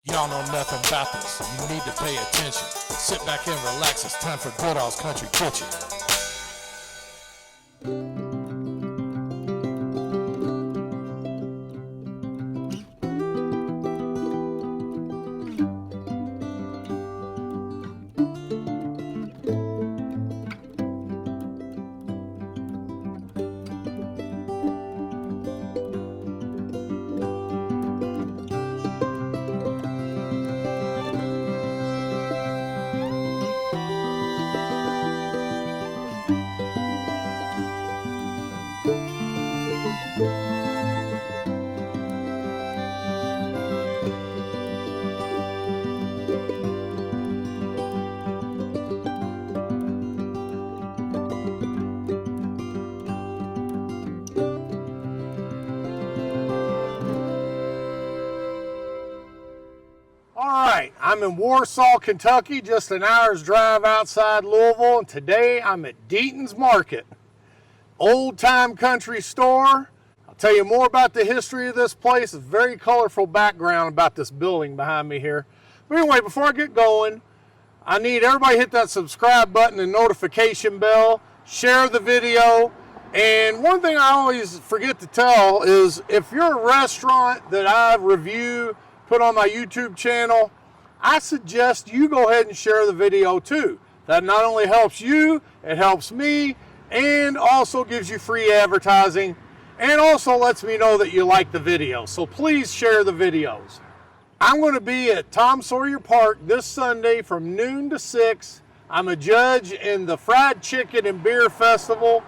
Y'all know nothing about this. You need to pay attention. Sit back and relax. It's time for Goodall's Country Kitchen. All right, I'm in Warsaw, Kentucky, just an hour's drive outside Louisville, and today I'm at DEATON'S Market, old-time country store. I'll tell you more about the history of this place. It's a very colorful background about this building behind me here. But anyway, before I get going, I need everybody to hit that subscribe button and notification bell, share the video, and one thing I always forget to tell is if you're a restaurant that I review, put on my YouTube channel, I suggest you go ahead and share the video too. That not only helps you, it helps me, and also gives you free advertising, and also lets me know that you like the video. So please share the videos. I'm going to be at Tom Sawyer Park this Sunday from noon to 6. I'm a judge in the Fried Chicken and Beer Festival.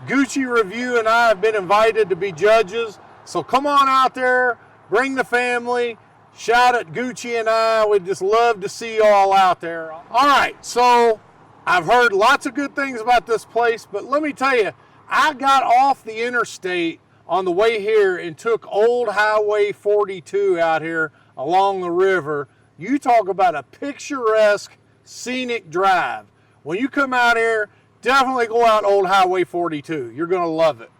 Gucci Review and I have been invited to be judges. So come on out there, bring the family. Shout at Gucci and I. We'd just love to see you all out there. All right, so I've heard lots of good things about this place, but let me tell you, I got off the interstate on the way here and took Old Highway 42 out here along the river. You talk about a picturesque, scenic drive. When you come out here, definitely go out Old Highway 42. You're going to love it.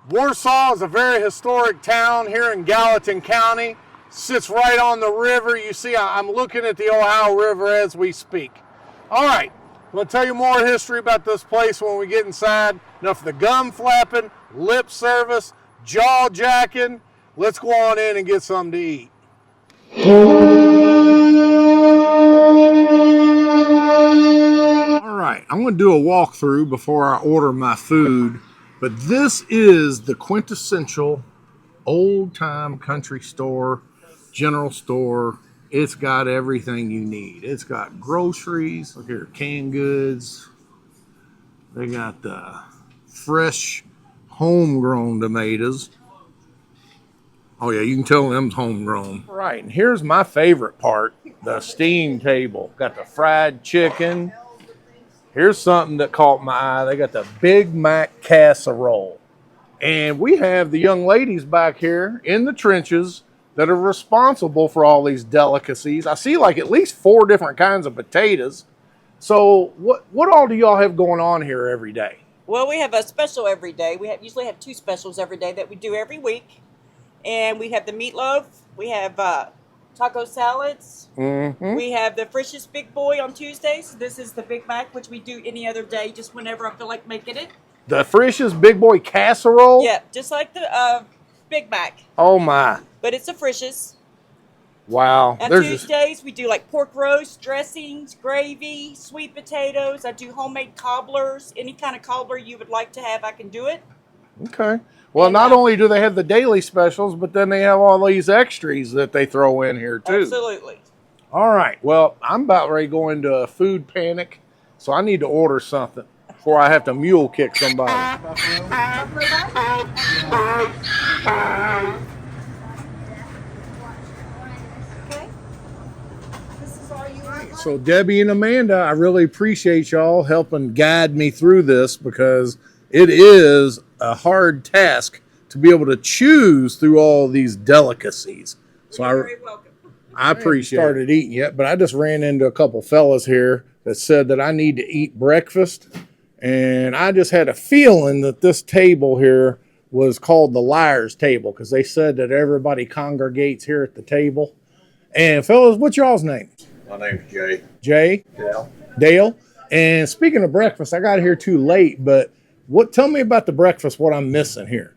Warsaw is a very historic town here in Gallatin County. Sits right on the river. You see, I'm looking at the Ohio River as we speak. All right, I'm going to tell you more history about this place when we get inside. Enough of the gum flapping, lip service, jaw jacking. Let's go on in and get something to eat. All right, I'm going to do a walkthrough before I order my food, but this is the quintessential old-time country store, general store. It's got everything you need. It's got groceries. Look here, canned goods. They got the fresh, homegrown tomatoes. Oh yeah, you can tell them's homegrown. Right, and here's my favorite part, the steam table. Got the fried chicken. Here's something that caught my eye. They got the Big Mac casserole. And we have the young ladies back here in the trenches that are responsible for all these delicacies. I see like at least 4 different kinds of potatoes. So what all do y'all have going on here every day? Well, we have a special every day. We usually have 2 specials every day that we do every week. And we have the meatloaf. We have taco salads. Mm-hmm. We have the freshest big boy on Tuesdays. This is the Big Mac, which we do any other day, just whenever I feel like making it. The freshest big boy casserole? Yeah, just like the Big Mac. Oh my. But it's the freshest. Wow. On Tuesdays, we do like pork roast, dressings, gravy, sweet potatoes. I do homemade cobblers. Any kind of cobbler you would like to have, I can do it. Okay. Well, not only do they have the daily specials, but then they have all these extras that they throw in here too. Absolutely. All right. Well, I'm about ready to go into a food panic, so I need to order something before I have to mule kick somebody. So Debbie and Amanda, I really appreciate y'all helping guide me through this because it is a hard task to be able to choose through all these delicacies. So You're very welcome. I appreciate it. I started eating yet, but I just ran into a couple fellas here that said that I need to eat breakfast. And I just had a feeling that this table here was called the liar's table because they said that everybody congregates here at the table. And fellas, what's y'all's name? My name's Jay. Jay? Dale. Dale? And speaking of breakfast, I got here too late, but tell me about the breakfast, what I'm missing here.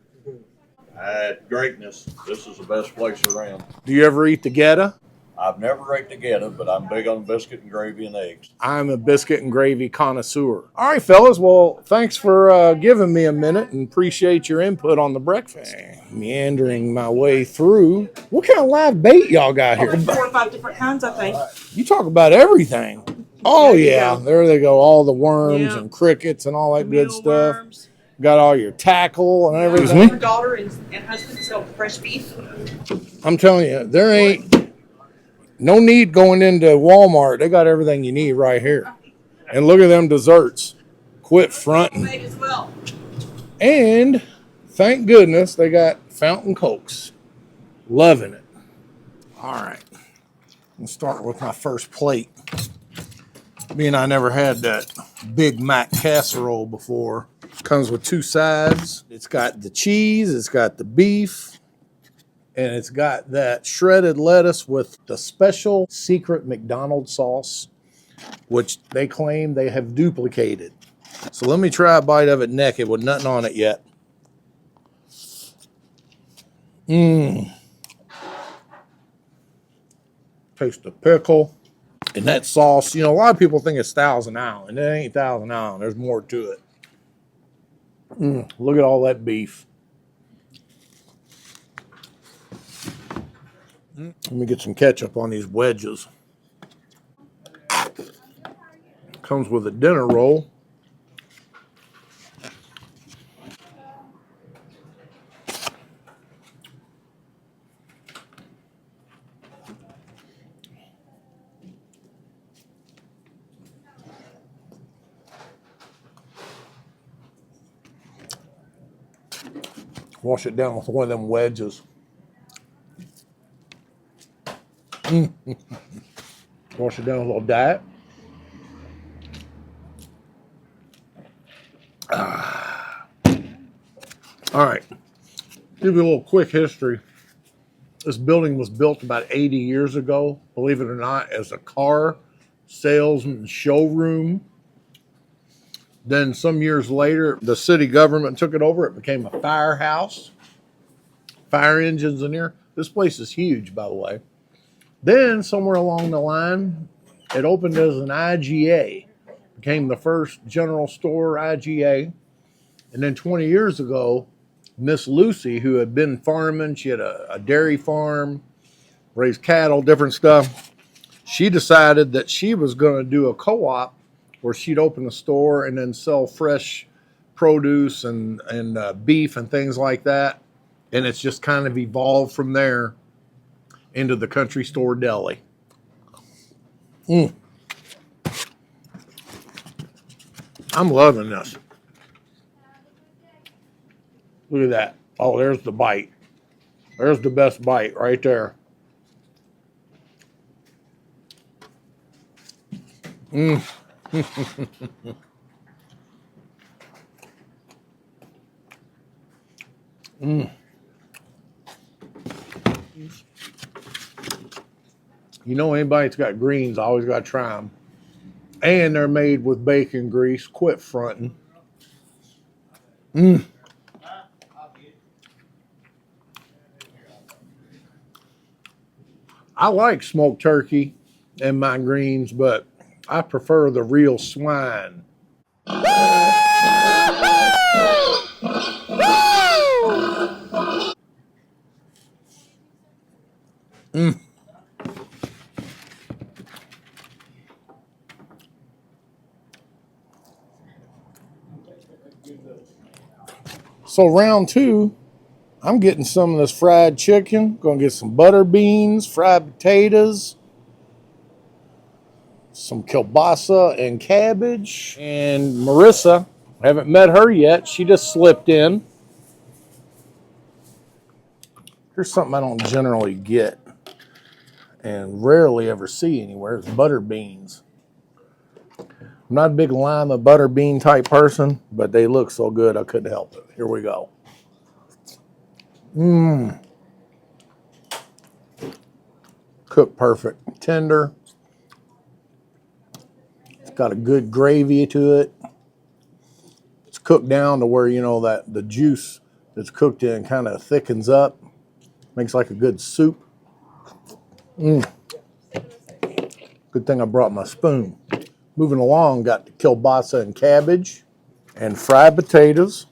Greatness. This is the best place around. Do you ever eat the Geta? I've never ate the Geta, but I'm big on biscuit and gravy and eggs. I'm a biscuit and gravy connoisseur. All right, fellas. Well, thanks for giving me a minute and appreciate your input on the breakfast. Meandering my way through. What kind of live bait y'all got here? 4 or 5 different kinds, I think. You talk about everything. Oh, yeah. Go. There they go. All the worms Yeah. and crickets and all that good stuff. Mealworms. Got all your tackle and My everything. daughter and husband sell fresh beef. I'm telling you, there ain't no need going into Walmart. They got everything you need right here. And look at them desserts. Quit fronting. Made as well. And thank goodness they got fountain cokes. Loving it. All right. Let's start with my first plate. Me and I never had that Big Mac casserole before. Comes with 2 sides. It's got the cheese, it's got the beef, and it's got that shredded lettuce with the special secret McDonald's sauce, which they claim they have duplicated. So let me try a bite of it naked with nothing on it yet. Taste the pickle. And that sauce, a lot of people think it's Thousand Island. It ain't Thousand Island. There's more to it. Look at all that beef. Let me get some ketchup on these wedges. Comes with a dinner roll. Wash it down with one of them wedges. Wash it down with a little diet. All right. Give you a little quick history. This building was built about 80 years ago, believe it or not, as a car salesman showroom. Then some years later, the city government took it over. It became a firehouse. Fire engines in here. This place is huge, by the way. Then somewhere along the line, it opened as an IGA. Became the first general store IGA. And then 20 years ago, Miss Lucy, who had been farming, she had a dairy farm, raised cattle, different stuff. She decided that she was going to do a co-op where she'd open a store and then sell fresh produce and beef and things like that. And it's just kind of evolved from there into the country store deli. I'm loving this. Look at that. Oh, there's the bite. There's the best bite right there. Anybody that's got greens always got to try them. And they're made with bacon grease. Quit fronting. I like smoked turkey and my greens, but I prefer the real swine. So round 2, I'm getting some of this fried chicken. Gonna get some butter beans, fried potatoes, some kielbasa and cabbage. And Marissa, I haven't met her yet. She just slipped in. Here's something I don't generally get and rarely ever see anywhere. It's butter beans. I'm not a big lima butter bean type person, but they look so good I couldn't help it. Here we go. Cooked perfect. Tender. It's got a good gravy to it. It's cooked down to where, you know, that the juice that's cooked in kind of thickens up. Makes like a good soup. Good thing I brought my spoon. Moving along, got the kielbasa and cabbage and fried potatoes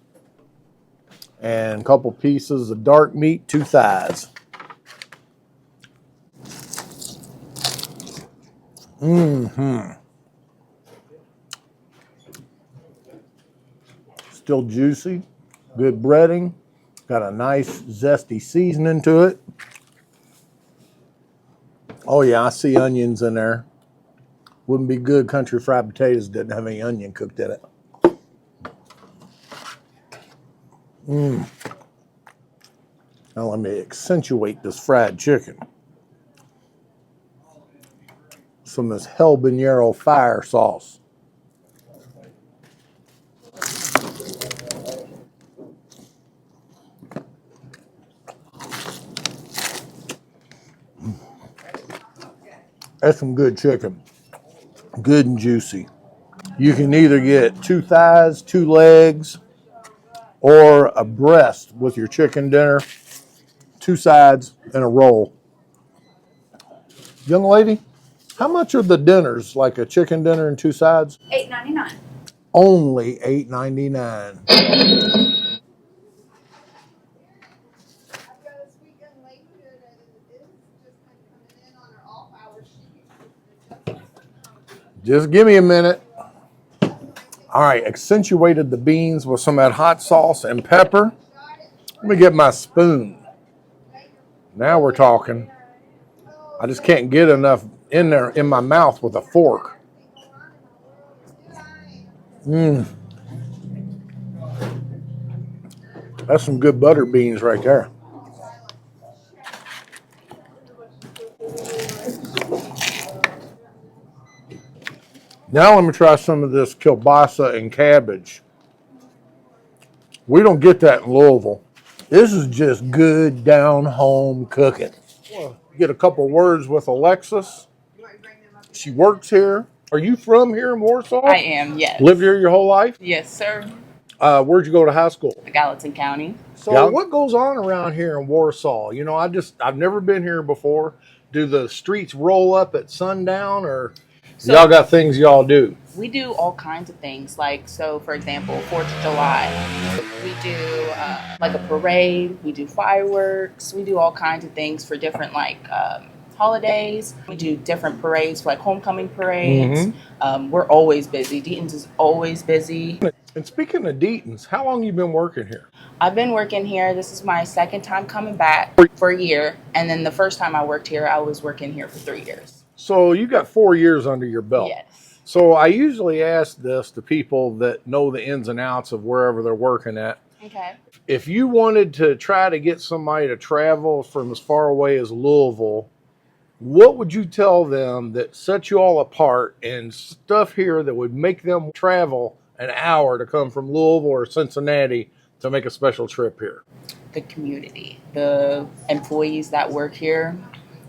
and a couple pieces of dark meat, 2 thighs. Still juicy, good breading, got a nice zesty seasoning to it. Oh yeah, I see onions in there. Wouldn't be good country fried potatoes didn't have any onion cooked in it. Now let me accentuate this fried chicken. Some of this habanero fire sauce. That's some good chicken. Good and juicy. You can either get 2 thighs, 2 legs, or a breast with your chicken dinner, 2 sides, and a roll. Young lady, how much are the dinners, like a chicken dinner and 2 sides? $8.99. Only $8.99. Just give me a minute. All right, accentuated the beans with some of that hot sauce and pepper. Let me get my spoon. Now we're talking. I just can't get enough in there in my mouth with a fork. That's some good butter beans right there. Now let me try some of this kielbasa and cabbage. We don't get that in Louisville. This is just good down home cooking. Well, get a couple words with Alexis. She works here. Are you from here in Warsaw? I am, yes. Lived here your whole life? Yes, sir. Where'd you go to high school? Gallatin County. So what goes on around here in Warsaw? You know, I've never been here before. Do the streets roll up at sundown, or y'all got things y'all do? We do all kinds of things. Like, so for example, 4th of July, we do like a parade, we do fireworks, we do all kinds of things for different holidays. We do different parades, like homecoming parades. We're always busy. Deaton's is always busy. And speaking of Deaton's, how long you been working here? I've been working here. This is my second time coming back for a year. And then the first time I worked here, I was working here for 3 years. So you got 4 years under your belt. Yes. So I usually ask this to people that know the ins and outs of wherever they're working at. Okay. If you wanted to try to get somebody to travel from as far away as Louisville, what would you tell them that sets you all apart and stuff here that would make them travel an hour to come from Louisville or Cincinnati to make a special trip here? The community, the employees that work here,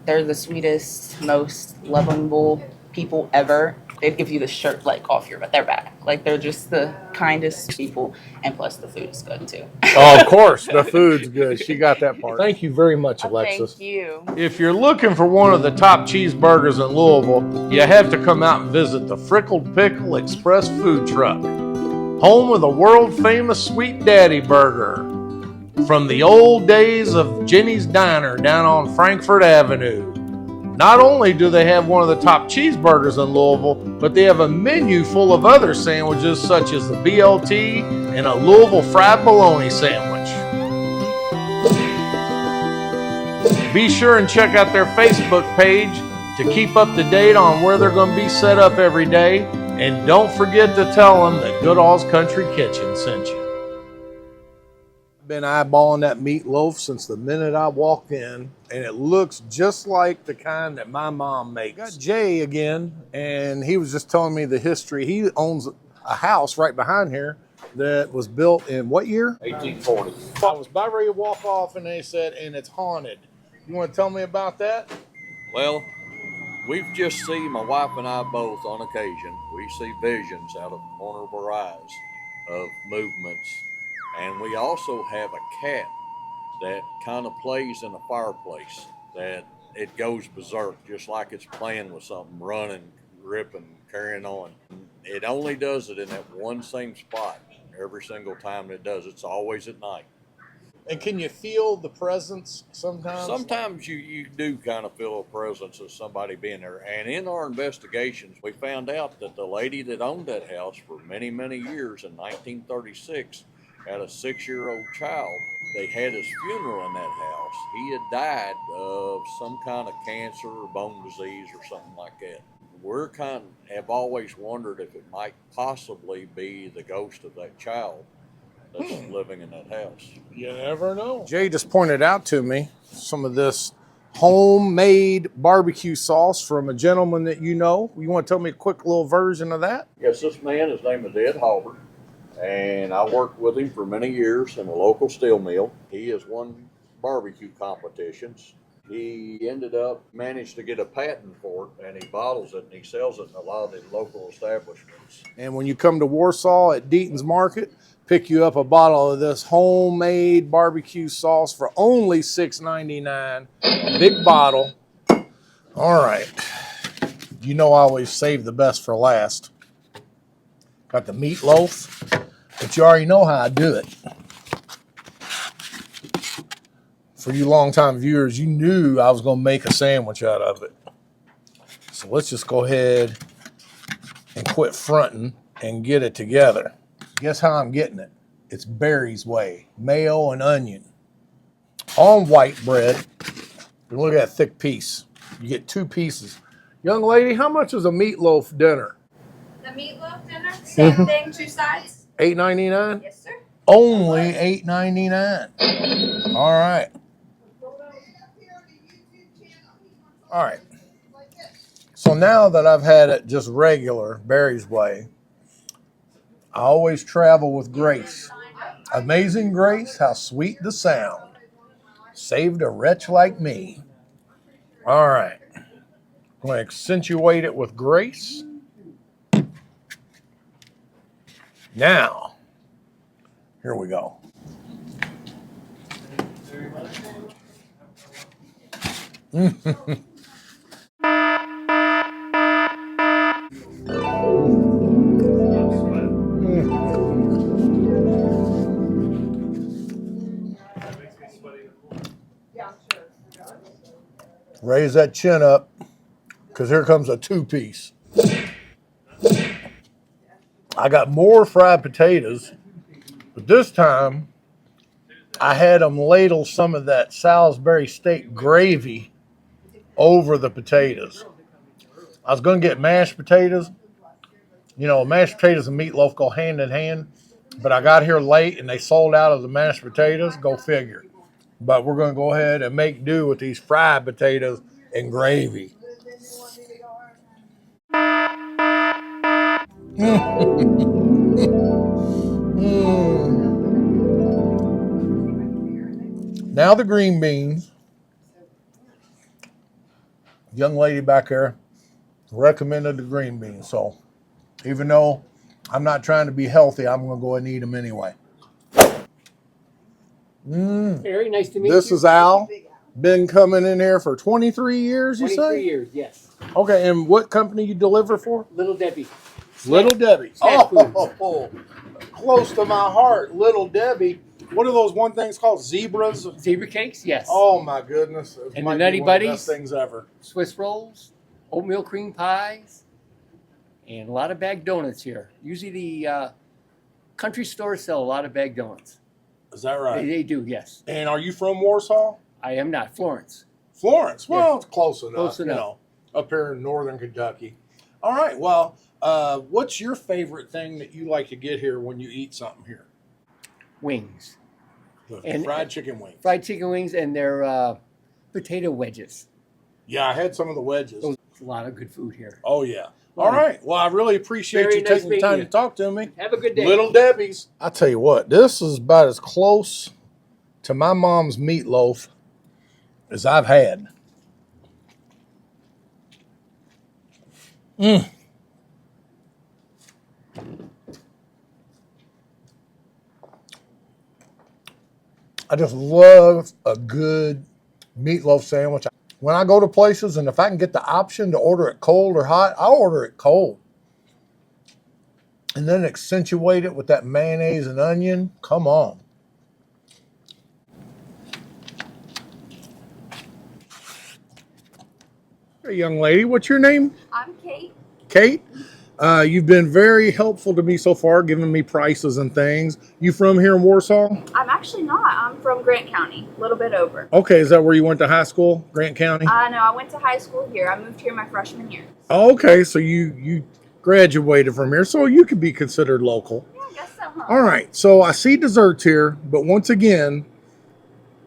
they're the sweetest, most lovable people ever. They'd give you the shirt off their back. They're just the kindest people, and plus the food is good too. Oh, of course, the food's good. She got that part. Thank you very much, Alexis. Thank you. If you're looking for one of the top cheeseburgers in Louisville, you have to come out and visit the Frickled Pickle Express Food Truck, home of the world-famous Sweet Daddy Burger. From the old days of Jenny's Diner down on Frankfort Avenue. Not only do they have one of the top cheeseburgers in Louisville, but they have a menu full of other sandwiches such as the BLT and a Louisville fried bologna sandwich. Be sure and check out their Facebook page to keep up to date on where they're going to be set up every day. And don't forget to tell them that Goodall's Country Kitchen sent you. Been eyeballing that meatloaf since the minute I walked in, and it looks just like the kind that my mom makes. Got Jay again, and he was just telling me the history. He owns a house right behind here that was built in what year? 1840. I was about ready to walk off, and they said, and it's haunted. You want to tell me about that? Well, we've just seen, my wife and I both on occasion, we see visions out of the corner of our eyes of movements. And we also have a cat that kind of plays in the fireplace, that it goes berserk, just like it's playing with something, running, ripping, carrying on. It only does it in that one same spot every single time it does. It's always at night. And can you feel the presence sometimes? Sometimes you do kind of feel a presence of somebody being there. And in our investigations, we found out that the lady that owned that house for many, many years in 1936 had a 6-year-old child. They had his funeral in that house. He had died of some kind of cancer or bone disease or something like that. We're have always wondered if it might possibly be the ghost of that child that's living in that house. You never know. Jay just pointed out to me some of this homemade barbecue sauce from a gentleman that you know. You want to tell me a quick little version of that? Yes, this man, his name is Ed Halbert, and I worked with him for many years in a local steel mill. He has won barbecue competitions. He ended up managed to get a patent for it, and he bottles it and he sells it in a lot of the local establishments. And when you come to Warsaw at DEATON'S Market, pick you up a bottle of this homemade barbecue sauce for only $6.99. Big bottle. All right. You know I always save the best for last. Got the meatloaf, but you already know how I do it. For you longtime viewers, you knew I was going to make a sandwich out of it. So let's just go ahead and quit fronting and get it together. Guess how I'm getting it? It's Barry's way. Mayo and onion. On white bread. And look at that thick piece. You get 2 pieces. Young lady, how much is a meatloaf dinner? The meatloaf dinner, same thing, 2 sides. $8.99? Yes, sir. Only $8.99. All right. All right. So now that I've had it just regular, Barry's way, I always travel with grace. Amazing grace, how sweet the sound. Saved a wretch like me. All right. I'm going to accentuate it with grace. Now, here we go. Raise that chin up, because here comes a 2-piece. I got more fried potatoes, but this time I had them ladle some of that Salisbury steak gravy over the potatoes. I was going to get mashed potatoes. You know, mashed potatoes and meatloaf go hand in hand, but I got here late and they sold out of the mashed potatoes. Go figure. But we're going to go ahead and make do with these fried potatoes and gravy. Now the green beans. Young lady back there recommended the green beans. So even though I'm not trying to be healthy, I'm going to go ahead and eat them anyway. Very nice to meet you. This is Al. Been coming in here for 23 years, you say? 23 years, yes. Okay, and what company you deliver for? Little Debbie. Little Debbie. Snack Oh, close to my heart, Little Debbie. What are those one things called? Zebras? Zebra cakes, yes. Oh my goodness. It And might the Nutty be one of the Buddies. best things ever. Swiss rolls, oatmeal cream pies, and a lot of bagged donuts here. Usually the country stores sell a lot of bagged donuts. Is that right? They do, yes. And are you from Warsaw? I am not. Florence. Florence. Well, Yeah. it's close enough. Close enough. You know, up here in northern Kentucky. All right. Well, what's your favorite thing that you like to get here when you eat something here? Wings. The And- fried chicken wings. Fried chicken wings and their potato wedges. Yeah, I had some of the wedges. There's a lot of good food here. Oh, yeah. All right. Well, I really appreciate Very you nice taking the meeting time you. to talk to me. Have a good day. Little Debbie's. I tell you what, this is about as close to my mom's meatloaf as I've had. Mm. I just love a good meatloaf sandwich. When I go to places and if I can get the option to order it cold or hot, I'll order it cold. And then accentuate it with that mayonnaise and onion. Come on. Hey, young lady, what's your name? I'm Kate. Kate? You've been very helpful to me so far, giving me prices and things. You from here in Warsaw? I'm actually not. I'm from Grant County, a little bit over. Okay, is that where you went to high school, Grant County? No, I went to high school here. I moved here my freshman year. Okay, so you graduated from here, so you could be considered local. Yeah, I guess so, huh? All right, so I see desserts here, but once again,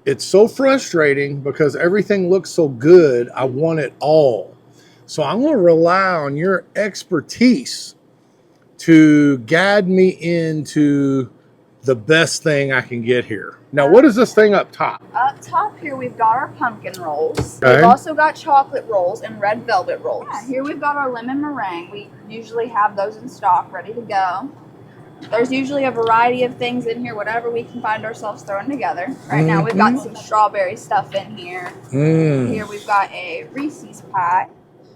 it's so frustrating because everything looks so good. I want it all. So I'm going to rely on your expertise to guide me into the best thing I can get here. Now, what is this thing up top? Up top here, we've got our pumpkin rolls. Okay. We've also got chocolate rolls and red velvet rolls. Yeah, here we've got our lemon meringue. We usually have those in stock, ready to go. There's usually a variety of things in here, whatever we can find ourselves throwing together. Right now, we've got some strawberry stuff in here. Here we've got a Reese's pie.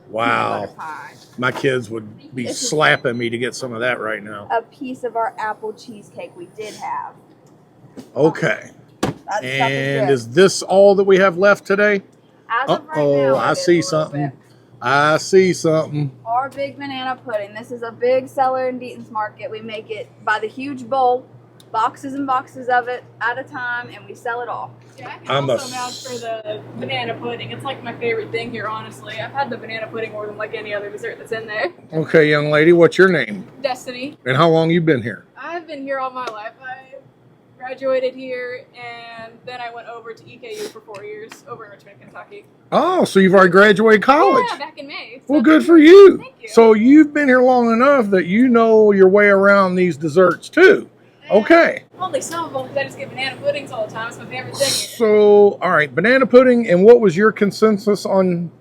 Wow. Pie. My kids would be slapping me to get some of that right now. A piece of our apple cheesecake we did have. Okay. That stuff And is is this all that we have left today? good. As of right now, I it is see a little something. bit. I see something. Our big banana pudding. This is a big seller in DEATON'S Market. We make it by the huge bowl, boxes and boxes of it at a time, and we sell it all. Yeah, I I'm can a also vouch for the banana pudding. It's like my favorite thing here, honestly. I've had the banana pudding more than like any other dessert that's in there. Okay, young lady, what's your name? Destiny. And how long you been here? I've been here all my life. I graduated here, and then I went over to EKU for 4 years over in Richmond, Kentucky. Oh, so you've already graduated college. Yeah, back in May. Well, good for you. Thank you. So you've been here long enough that you know your way around these desserts too. Okay. Only some of them, because I just get banana puddings all the time. It's my favorite thing here. So, all right, banana pudding. And what was your consensus on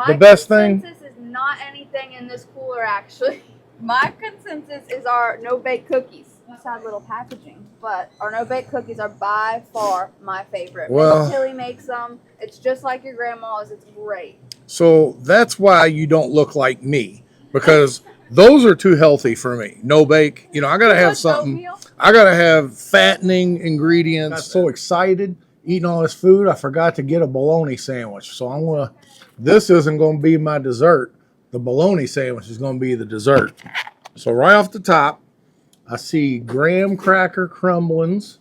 the best thing? My consensus is not anything in this cooler, actually. My consensus is our no-bake cookies. Sad little packaging, but our no-bake cookies are by far my favorite. Well- Miss Tilly makes them. It's just like your grandma's. It's great. So that's why you don't look like me, because those are too healthy for me. No bake. You know, I got to have something. Oatmeal? I got to have fattening ingredients. I'm so excited eating all this food. I forgot to get a bologna sandwich. So I'm going to, this isn't going to be my dessert. The bologna sandwich is going to be the dessert. So right off the top, I see graham cracker crumblings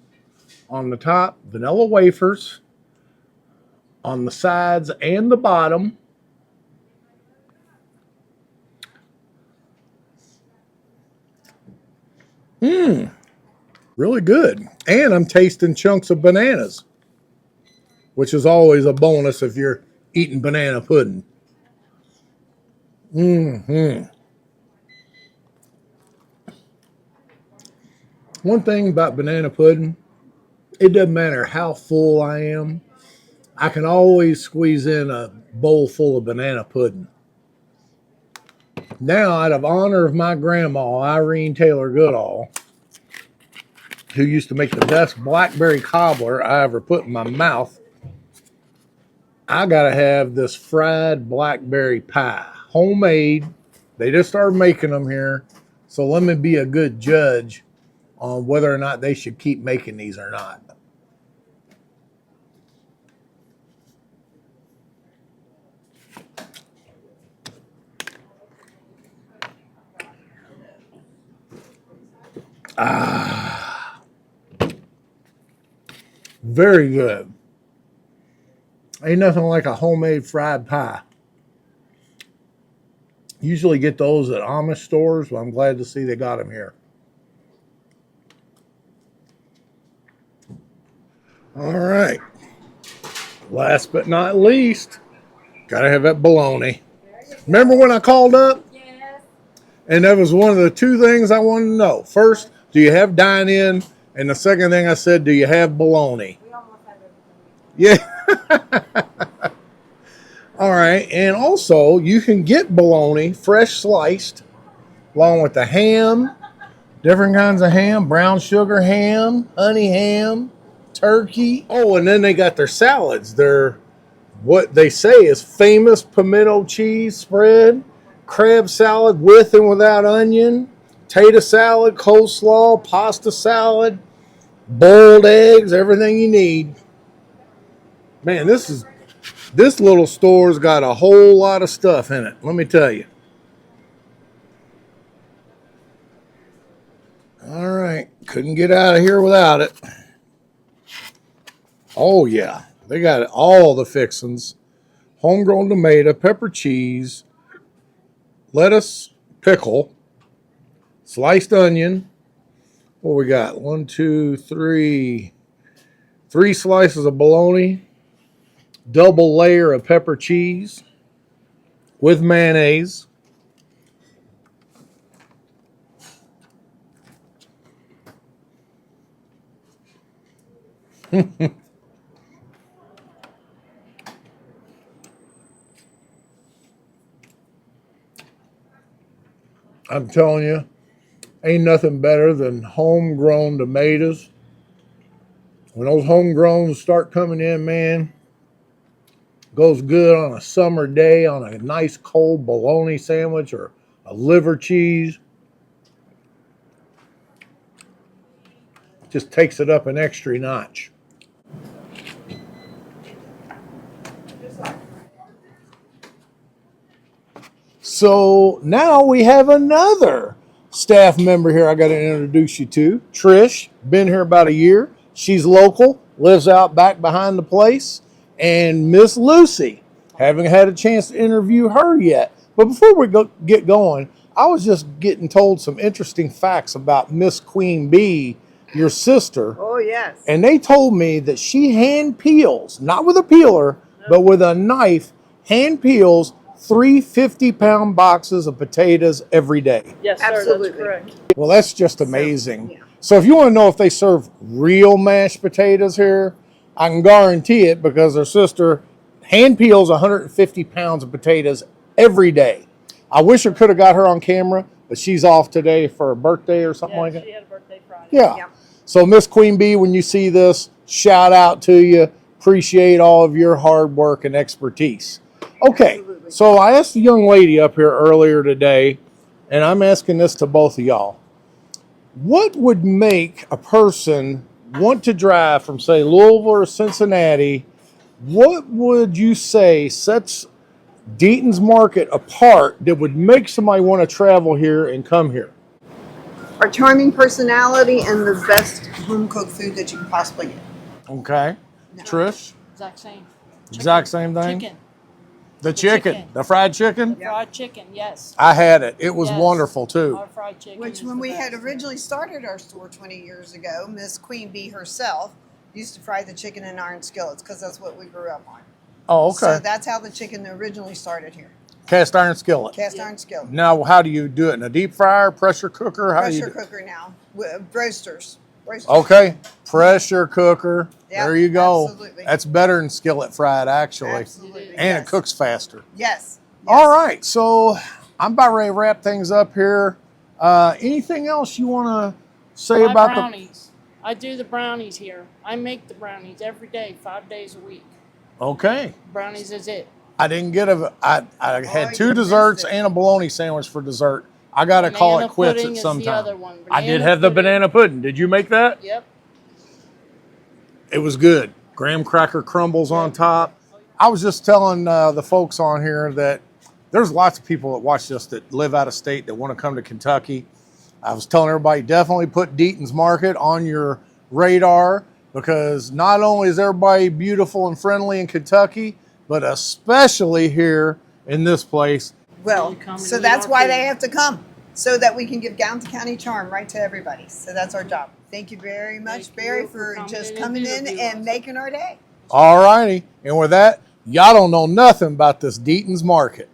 on the top, vanilla wafers on the sides and the bottom. Really good. And I'm tasting chunks of bananas, which is always a bonus if you're eating banana pudding. One thing about banana pudding, it doesn't matter how full I am, I can always squeeze in a bowl full of banana pudding. Now, out of honor of my grandma, Irene Taylor Goodall, who used to make the best blackberry cobbler I ever put in my mouth, I gotta have this fried blackberry pie, homemade. They just started making them here, so let me be a good judge on whether or not they should keep making these or not. Very good. Ain't nothing like a homemade fried pie. Usually get those at Amish stores, but I'm glad to see they got them here. All right. Last but not least, gotta have that bologna. Remember when I called up? Yes. And that was one of the two things I wanted to know. First, do you have dine-in? And the second thing I said, do you have bologna? We almost have everything. Yeah. All right, and also you can get bologna fresh sliced along with the ham, different kinds of ham, brown sugar ham, honey ham, turkey. Oh, and then they got their salads. Their what they say is famous pimento cheese spread, crab salad with and without onion, potato salad, coleslaw, pasta salad, boiled eggs, everything you need. Man, this little store's got a whole lot of stuff in it, let me tell you. All right, couldn't get out of here without it. Oh yeah, they got all the fixings. Homegrown tomato, pepper cheese, lettuce, pickle, sliced onion. What we got? 1, 2, 3. 3 slices of bologna, double layer of pepper cheese with mayonnaise. I'm telling you, ain't nothing better than homegrown tomatoes. When those homegrowns start coming in, man, goes good on a summer day on a nice cold bologna sandwich or a liver cheese. Just takes it up an extra notch. So now we have another staff member here I got to introduce you to. Trish, been here about a year. She's local, lives out back behind the place. And Miss Lucy, haven't had a chance to interview her yet. But before we get going, I was just getting told some interesting facts about Miss Queen Bee, your sister. Oh, yes. And they told me that she hand peels, not with a peeler, but with a knife, hand peels 3 50-pound boxes of potatoes every day. Yes, sir, Absolutely. that's correct. Well, that's just amazing. yeah. So if you want to know if they serve real mashed potatoes here, I can guarantee it because her sister hand peels 150 pounds of potatoes every day. I wish I could have got her on camera, but she's off today for a birthday or something like that. She had a birthday Friday. Yeah. Yeah. So Miss Queen Bee, when you see this, shout out to you. Appreciate all of your hard work and expertise. Okay, Absolutely. so I asked the young lady up here earlier today, and I'm asking this to both of y'all. What would make a person want to drive from, say, Louisville or Cincinnati? What would you say sets Deaton's Market apart that would make somebody want to travel here and come here? Our charming personality and the best home cooked food that you can possibly get. Okay. Trish? Exact same. Exact same thing? Chicken. The chicken. The fried chicken? Fried chicken, yes. I had it. It was Yes. wonderful, too. Our fried chicken. Which, is when the we had best. originally started our store 20 years ago, Miss Queen Bee herself used to fry the chicken in iron skillets because that's what we grew up on. Oh, okay. So that's how the chicken originally started here. Cast iron skillet. Cast iron skillet. Now, how do you do it? In a deep fryer, pressure cooker? How do you Pressure do? cooker now. Roasters. Okay. Pressure cooker. Yeah, There you go. absolutely. That's better than skillet fried, actually. Absolutely. And yes. it cooks faster. Yes. All right. So I'm about ready to wrap things up here. Anything else you want to say My about brownies. I do the brownies here. I make the brownies every day, 5 days a week. the... Okay. Brownies is it. I didn't get I had you 2 missed desserts it. and a bologna sandwich for dessert. I got to call it Banana quits pudding at is some the time. other one. I did Banana have the pudding. banana pudding. Did you make that? Yep. It was good. Graham cracker crumbles on top. I was just telling the folks on here that there's lots of people that watch this that live out of state that want to come to Kentucky. I was telling everybody, definitely put Deaton's Market on your radar because not only is everybody beautiful and friendly in Kentucky, but especially here in this place. Well, You come so and eat that's our why food. they have to come, so that we can give Gallatin County charm right to everybody. So that's our job. Thank you very much, Thank Barry, you for for just coming coming in in and and interviewing us. making our day. All righty. And with that, y'all don't know nothing about this Deaton's Market.